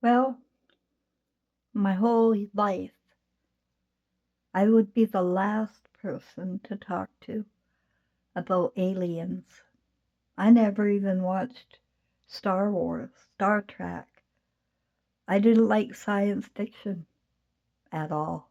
Well, my whole life, I would be the last person to talk to about aliens. I never even watched Star Wars, Star Trek. I didn't like science fiction at all.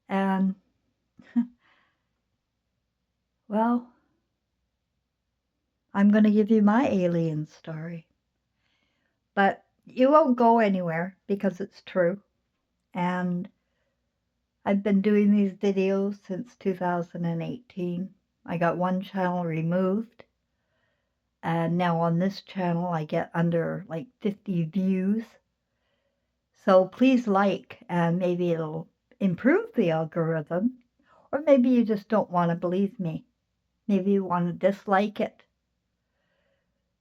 And, well, I'm going to give you my alien story. But you won't go anywhere because it's true. And I've been doing these videos since 2018. I got one channel removed. And now on this channel, I get under like 50 views. So please like, and maybe it'll improve the algorithm. Or maybe you just don't want to believe me. Maybe you want to dislike it.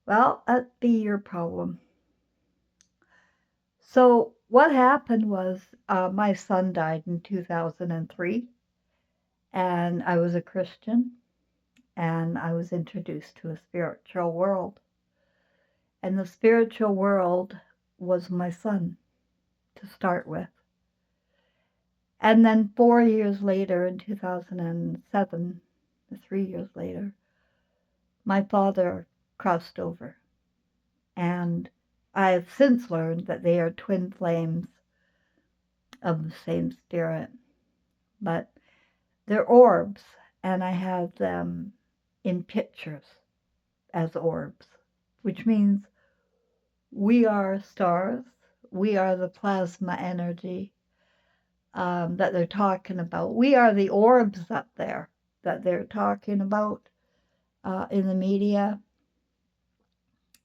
Well, that'd be your problem. So what happened was my son died in 2003, and I was a Christian, and I was introduced to a spiritual world. And the spiritual world was my son to start with. And then 4 years later, in 2007, 3 years later, my father crossed over. And I have since learned that they are twin flames of the same spirit. But they're orbs, and I have them in pictures as orbs, which means we are stars. We are the plasma energy that they're talking about. We are the orbs up there that they're talking about in the media.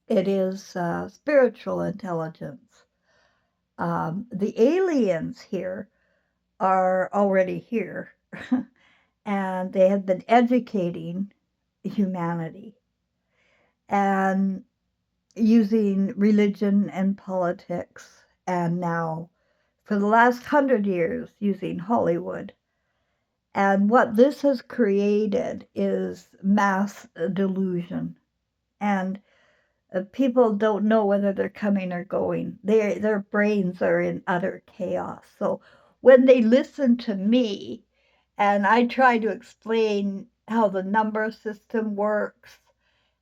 It is spiritual intelligence. The aliens here are already here, and they have been educating humanity and using religion and politics, and now for the last 100 years using Hollywood. And what this has created is mass delusion. And people don't know whether they're coming or going. Their brains are in utter chaos. So when they listen to me and I try to explain how the number system works,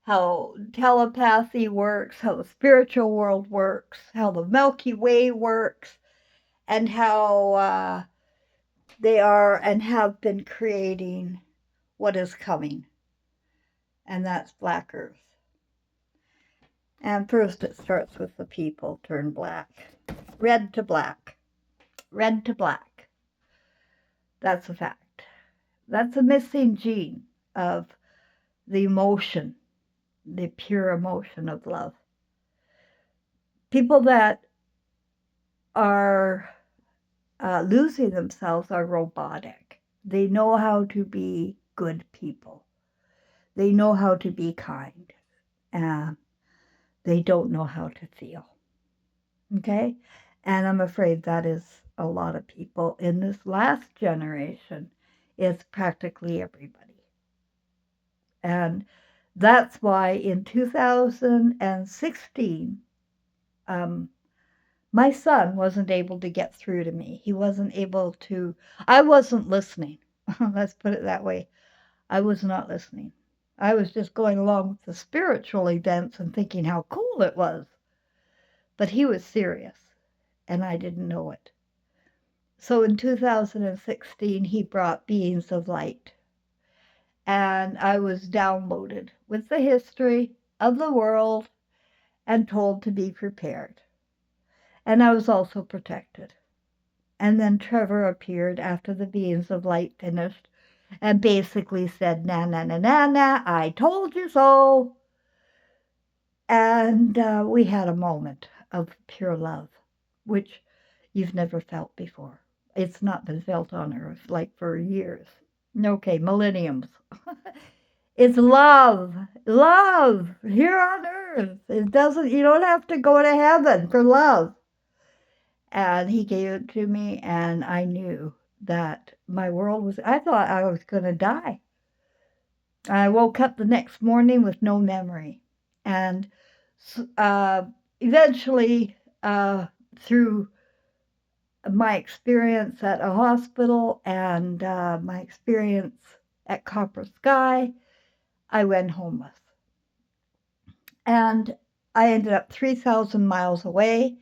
how telepathy works, how the spiritual world works, how the Milky Way works, and how they are and have been creating what is coming, and that's Black Earth. And first it starts with the people turn black. Red to black. Red to black. That's a fact. That's a missing gene of the emotion, the pure emotion of love. People that are losing themselves are robotic. They know how to be good people. They know how to be kind. They don't know how to feel. Okay? And I'm afraid that is a lot of people in this last generation. It's practically everybody. And that's why in 2016, my son wasn't able to get through to me. He wasn't able to, I wasn't listening. Let's put it that way. I was not listening. I was just going along with the spiritual events and thinking how cool it was. But he was serious, and I didn't know it. So in 2016, he brought Beings of Light. And I was downloaded with the history of the world and told to be prepared. And I was also protected. And then Trevor appeared after the Beings of Light finished and basically said, na, na, na, na, na, I told you so. And we had a moment of pure love, which you've never felt before. It's not been felt on Earth like for years. Okay, millenniums. It's love, love here on Earth. It doesn't, you don't have to go to heaven for love. And he gave it to me, and I knew that my world was, I thought I was going to die. I woke up the next morning with no memory. And eventually, through my experience at a hospital and my experience at Copper Sky, I went homeless. And I ended up 3,000 miles away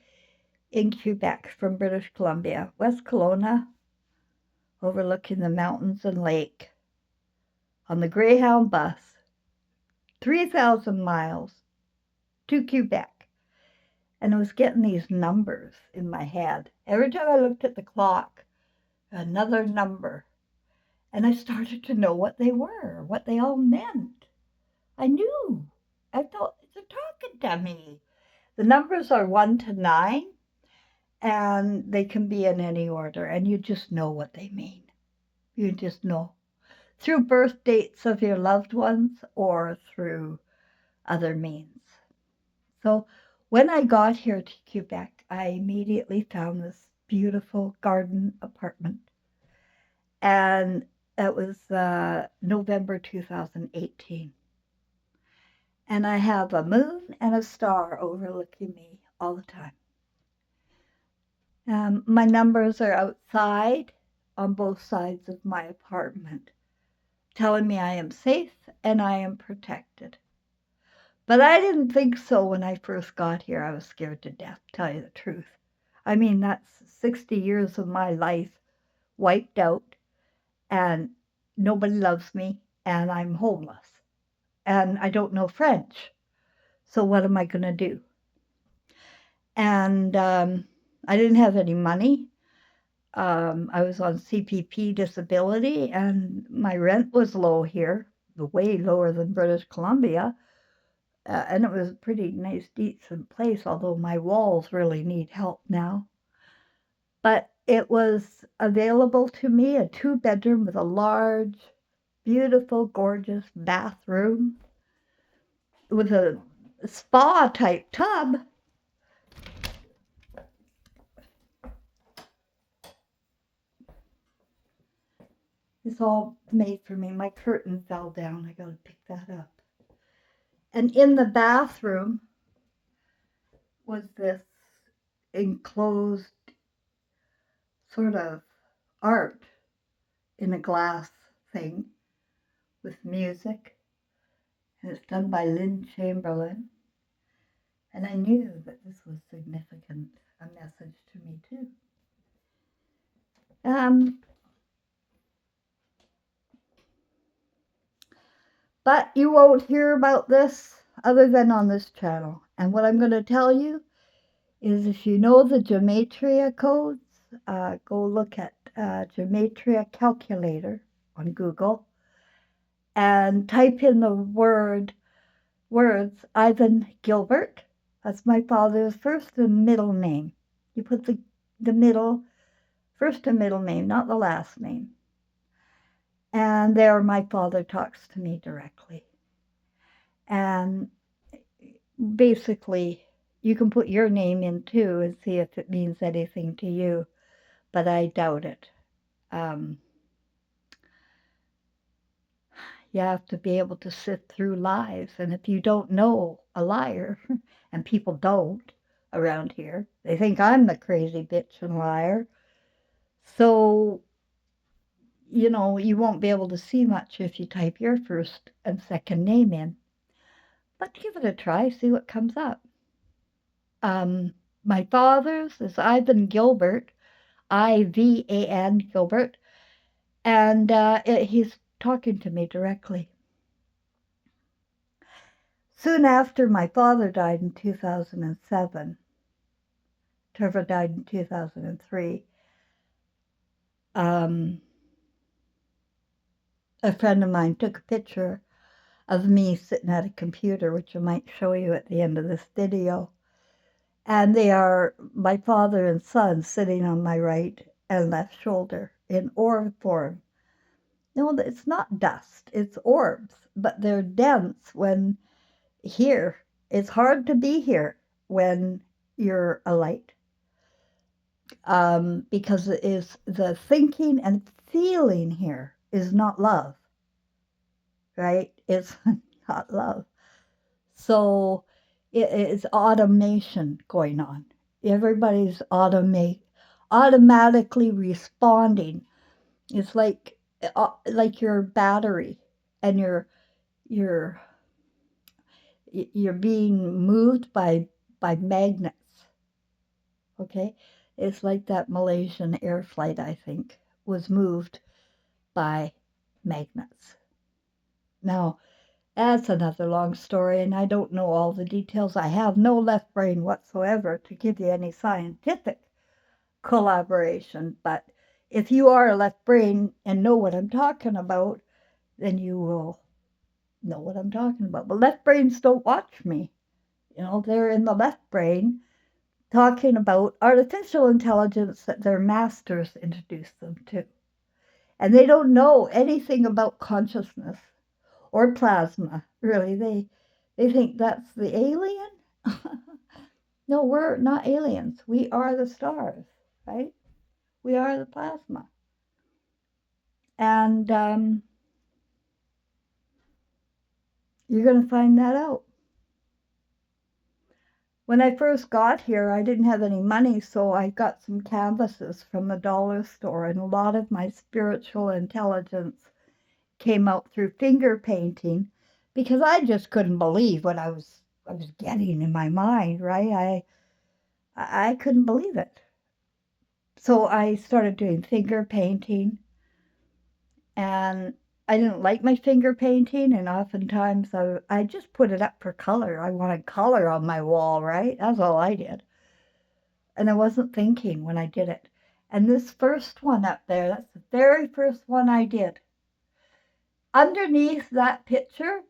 in Quebec from British Columbia, West Kelowna, overlooking the mountains and lake, on the Greyhound bus, 3,000 miles to Quebec. And I was getting these numbers in my head. Every time I looked at the clock, another number. And I started to know what they were, what they all meant. I knew. I thought, they're talking to me. The numbers are 1 to 9, and they can be in any order, and you just know what they mean. You just know. Through birth dates of your loved ones or through other means. So when I got here to Quebec, I immediately found this beautiful garden apartment. And it was November 2018. And I have a moon and a star overlooking me all the time. My numbers are outside on both sides of my apartment, telling me I am safe and I am protected. But I didn't think so when I first got here. I was scared to death, tell you the truth. I mean, that's 60 years of my life wiped out, and nobody loves me, and I'm homeless, and I don't know French. So what am I going to do? And I didn't have any money. I was on CPP disability, and my rent was low here, way lower than British Columbia. And it was a pretty nice, decent place, although my walls really need help now. But it was available to me, a 2-bedroom with a large, beautiful, gorgeous bathroom with a spa-type tub. It's all made for me. My curtain fell down. I got to pick that up. And in the bathroom was this enclosed sort of art in a glass thing with music. And it's done by Lynn Chamberlain. And I knew that this was significant, a message to me too. But you won't hear about this other than on this channel. And what I'm going to tell you is, if you know the gematria codes, go look at gematria calculator on Google and type in the words Ivan Gilbert. That's my father's first and middle name. You put the middle, first and middle name, not the last name. And there my father talks to me directly. And basically, you can put your name in too and see if it means anything to you, but I doubt it. You have to be able to sift through lies, and if you don't know a liar, and people don't around here, they think I'm the crazy bitch and liar. So, you won't be able to see much if you type your first and second name in. But give it a try, see what comes up. My father's is Ivan Gilbert, Ivan Gilbert, and he's talking to me directly. Soon after my father died in 2007, Trevor died in 2003, a friend of mine took a picture of me sitting at a computer, which I might show you at the end of this video. And they are my father and son sitting on my right and left shoulder in orb form. No, it's not dust, it's orbs, but they're dense when here. It's hard to be here when you're a light. Because it is the thinking and feeling here is not love, right? It's not love. So it is automation going on. Everybody's automatically responding. It's like your battery, and you're you're being moved by magnets. Okay, it's like that Malaysian air flight, I think, was moved by magnets. Now, that's another long story, and I don't know all the details. I have no left brain whatsoever to give you any scientific collaboration, but if you are a left brain and know what I'm talking about, then you will know what I'm talking about. But left brains don't watch me. They're in the left brain talking about artificial intelligence that their masters introduced them to. And they don't know anything about consciousness or plasma, really. They think that's the alien. No, we're not aliens. We are the stars, right? We are the plasma. And you're going to find that out. When I first got here, I didn't have any money, so I got some canvases from the dollar store, and a lot of my spiritual intelligence came out through finger painting, because I just couldn't believe what I was getting in my mind, right? I couldn't believe it. So I started doing finger painting, and I didn't like my finger painting, and oftentimes I just put it up for color. I wanted color on my wall, right? That's all I did. And I wasn't thinking when I did it. And this first one up there, that's the very first one I did. Underneath that picture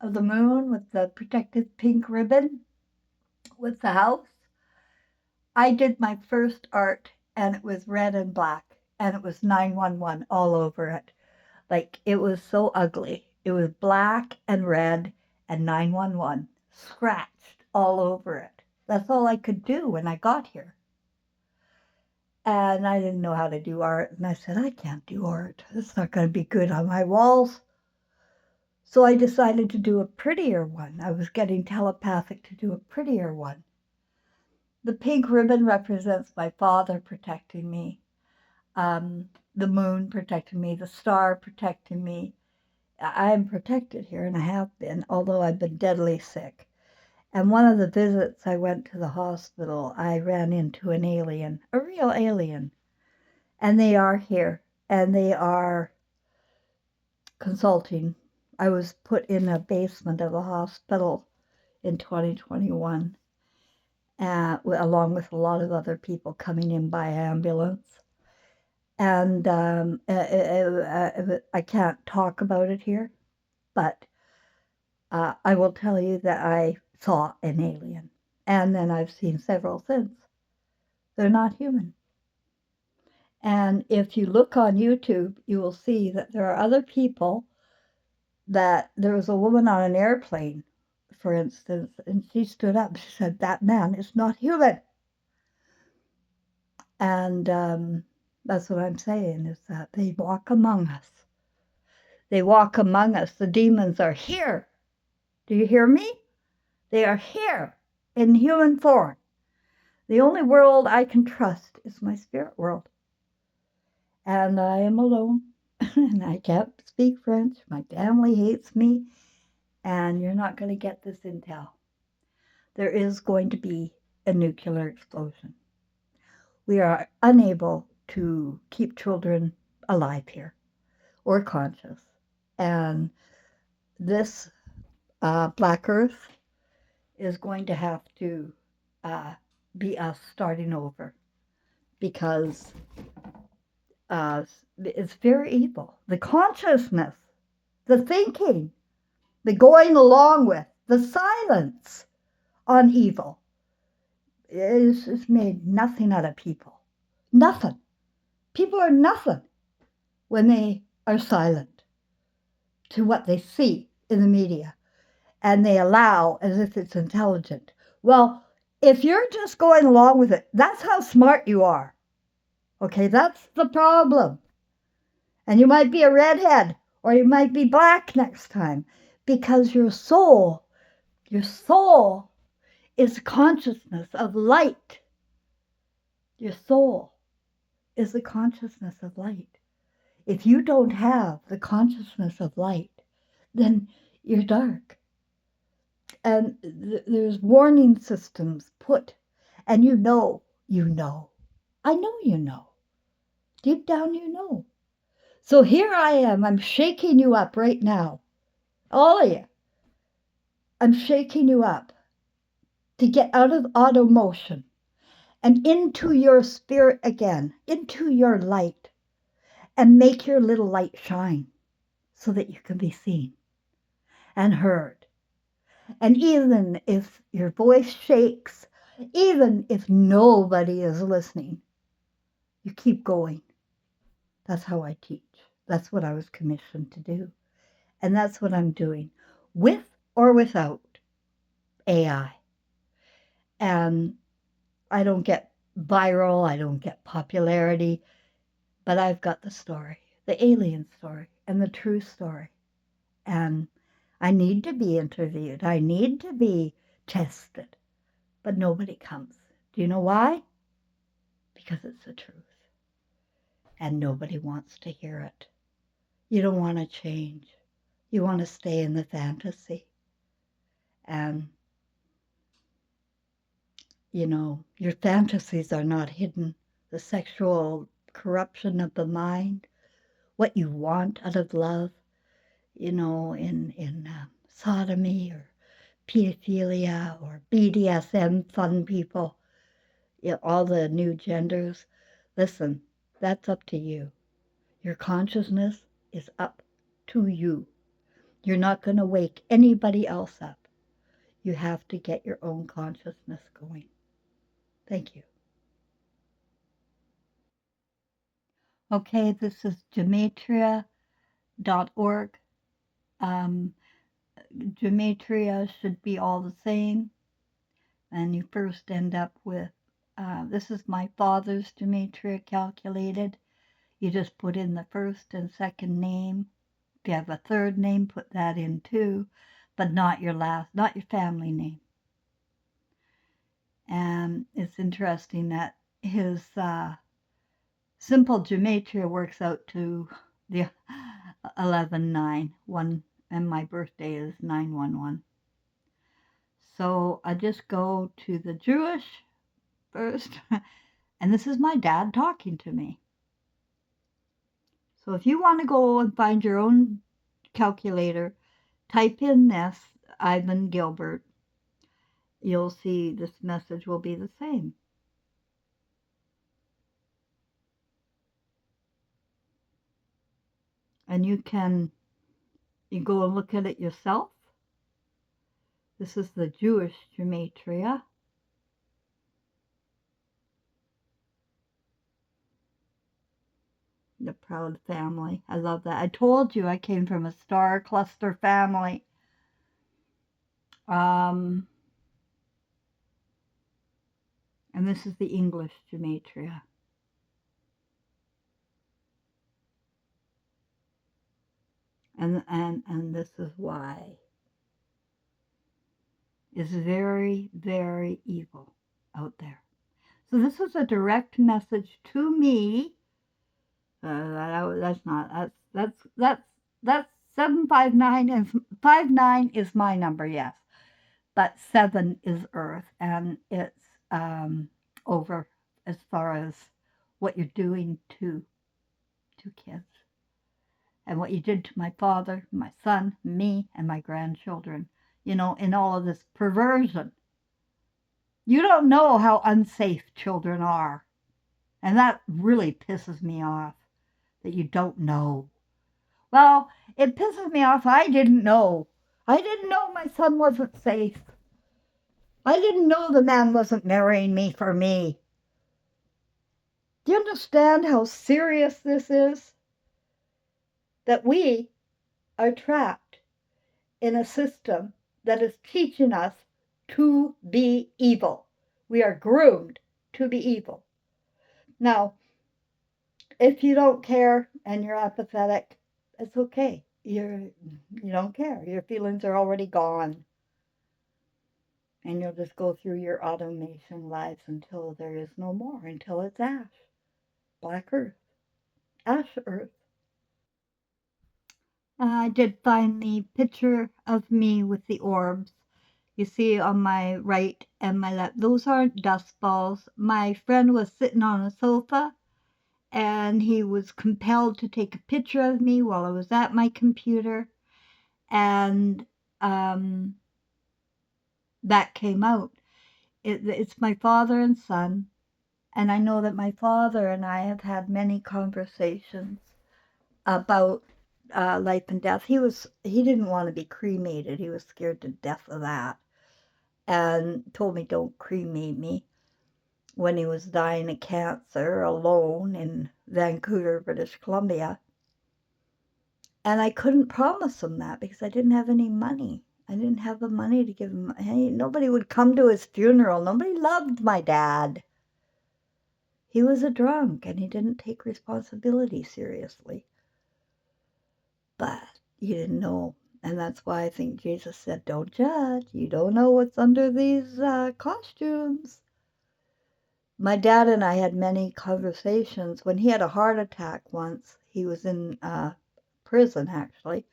of the moon with the protective pink ribbon with the house, I did my first art, and it was red and black, and it was 911 all over it. Like, it was so ugly. It was black and red and 911 scratched all over it. That's all I could do when I got here. And I didn't know how to do art. And I said, I can't do art. It's not going to be good on my walls. So I decided to do a prettier one. I was getting telepathic to do a prettier one. The pink ribbon represents my father protecting me. The moon protecting me. The star protecting me. I am protected here, and I have been, although I've been deadly sick. And one of the visits I went to the hospital, I ran into an alien, a real alien. And they are here, and they are consulting. I was put in a basement of a hospital in 2021, along with a lot of other people coming in by ambulance. And I can't talk about it here, but I will tell you that I saw an alien, and then I've seen several since. They're not human. And if you look on YouTube, you will see that there are other people. That there was a woman on an airplane, for instance, and she stood up. She said, "That man is not human." And that's what I'm saying, is that they walk among us. They walk among us. The demons are here. Do you hear me? They are here in human form. The only world I can trust is my spirit world. And I am alone, and I can't speak French. My family hates me, and you're not going to get this intel. There is going to be a nuclear explosion. We are unable to keep children alive here or conscious. And this Black Earth is going to have to be us starting over, because it's very evil. The consciousness, the thinking, the going along with, the silence on evil is made nothing out of people. Nothing. People are nothing when they are silent to what they see in the media, and they allow as if it's intelligent. Well, if you're just going along with it, that's how smart you are. Okay, that's the problem. And you might be a redhead, or you might be black next time, because your soul is consciousness of light. Your soul is the consciousness of light. If you don't have the consciousness of light, then you're dark. And there's warning systems put, and you know. I know you know. Deep down, you know. So here I am. I'm shaking you up right now. All of you. I'm shaking you up to get out of auto motion and into your spirit again, into your light, and make your little light shine so that you can be seen and heard. And even if your voice shakes, even if nobody is listening, you keep going. That's how I teach. That's what I was commissioned to do. And that's what I'm doing, with or without AI. And I don't get viral, I don't get popularity, but I've got the story, the alien story, and the true story. And I need to be interviewed, I need to be tested, but nobody comes. Do you know why? Because it's the truth. And nobody wants to hear it. You don't want to change. You want to stay in the fantasy. And, your fantasies are not hidden. The sexual corruption of the mind, what you want out of love, in sodomy or pedophilia or BDSM, fun people, all the new genders. Listen, that's up to you. Your consciousness is up to you. You're not going to wake anybody else up. You have to get your own consciousness going. Thank you. Okay, this is gematria.org. Um, Gematria should be all the same. And you first end up with, this is my father's gematria calculated. You just put in the first and second name. If you have a third name, put that in too, but not your family name. And it's interesting that his simple gematria works out to the 11-9, and my birthday is 911. So I just go to the Jewish first, and this is my dad talking to me. So if you want to go and find your own calculator, type in this, Ivan Gilbert. You'll see this message will be the same. And you go and look at it yourself. This is the Jewish gematria. The proud family. I love that. I told you I came from a star cluster family. And this is the English gematria. And this is why. Is very, very evil out there. So this is a direct message to me. That's 759, and 59 is my number, yes, but 7 is Earth, and it's over as far as what you're doing to kids, and what you did to my father, my son, me, and my grandchildren. In all of this perversion. You don't know how unsafe children are. And that really pisses me off, that you don't know. Well, it pisses me off. I didn't know. I didn't know my son wasn't safe. I didn't know the man wasn't marrying me for me. Do you understand how serious this is? That we are trapped in a system that is teaching us to be evil. We are groomed to be evil. Now, if you don't care and you're apathetic, it's okay. You don't care. Your feelings are already gone. And you'll just go through your automation lives until there is no more, until it's ash, black earth, ash earth. I did find the picture of me with the orbs. You see on my right and my left, those aren't dust balls. My friend was sitting on a sofa and he was compelled to take a picture of me while I was at my computer. And that came out. It's my father and son. And I know that my father and I have had many conversations about life and death. He didn't want to be cremated. He was scared to death of that, and told me don't cremate me when he was dying of cancer alone in Vancouver, British Columbia. And I couldn't promise him that because I didn't have any money. I didn't have the money to give him. Hey, nobody would come to his funeral. Nobody loved my dad. He was a drunk and he didn't take responsibility seriously. But you didn't know. And that's why I think Jesus said, don't judge. You don't know what's under these costumes. My dad and I had many conversations. When he had a heart attack once, he was in prison actually,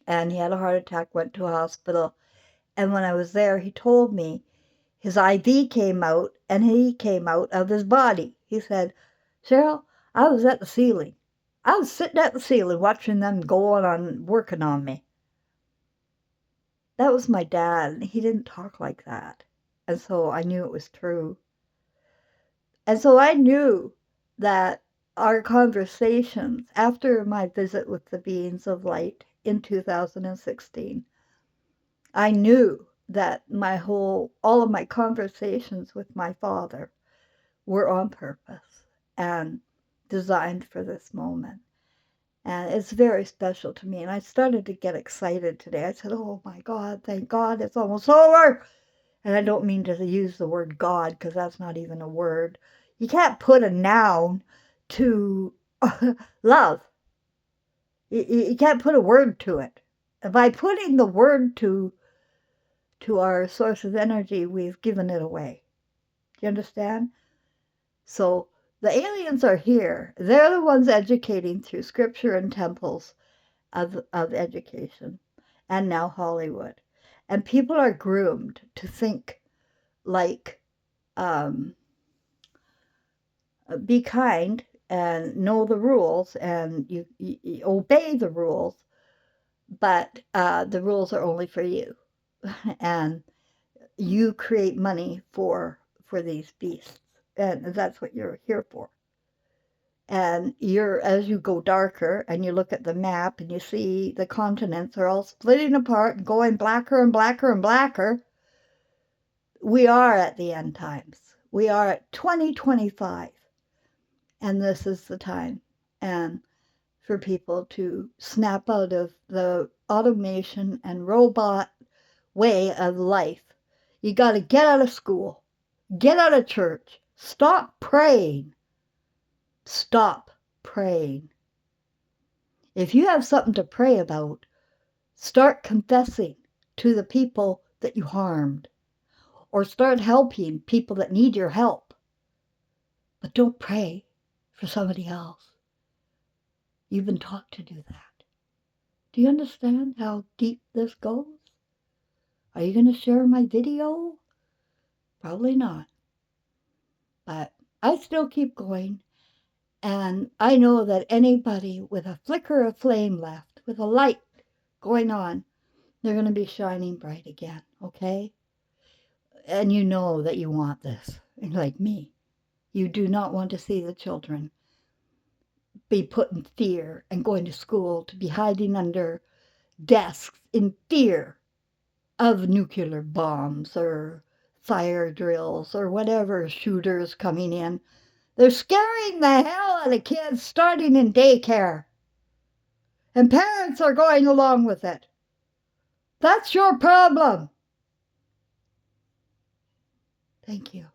and he had a heart attack, went to a hospital. And when I was there, he told me his IV came out and he came out of his body. He said, Cheryl, I was at the ceiling. I was sitting at the ceiling watching them going on, working on me. That was my dad. He didn't talk like that. And so I knew it was true. And so I knew that our conversations after my visit with the beings of light in 2016, I knew that all of my conversations with my father were on purpose and designed for this moment. And it's very special to me. And I started to get excited today. I said, oh my God, thank God it's almost over. And I don't mean to use the word God because that's not even a word. You can't put a noun to love. You can't put a word to it. By putting the word to our source of energy, we've given it away. Do you understand? So the aliens are here. They're the ones educating through scripture and temples of education, and now Hollywood. And people are groomed to think like, be kind and know the rules, and you obey the rules, but the rules are only for you. And you create money for these beasts, and that's what you're here for. And as you go darker and you look at the map and you see the continents are all splitting apart and going blacker and blacker and blacker, we are at the end times. We are at 2025. And this is the time. And for people to snap out of the automation and robot way of life. You got to get out of school, get out of church, stop praying. Stop praying. If you have something to pray about, start confessing to the people that you harmed, or start helping people that need your help. But don't pray for somebody else. You've been taught to do that. Do you understand how deep this goes? Are you going to share my video? Probably not. But I still keep going. And I know that anybody with a flicker of flame left, with a light going on, they're going to be shining bright again, okay? And you know that you want this, like me. You do not want to see the children be put in fear and going to school to be hiding under desks in fear of nuclear bombs or fire drills or whatever shooters coming in. They're scaring the hell out of kids starting in daycare. And parents are going along with it. That's your problem. Thank you.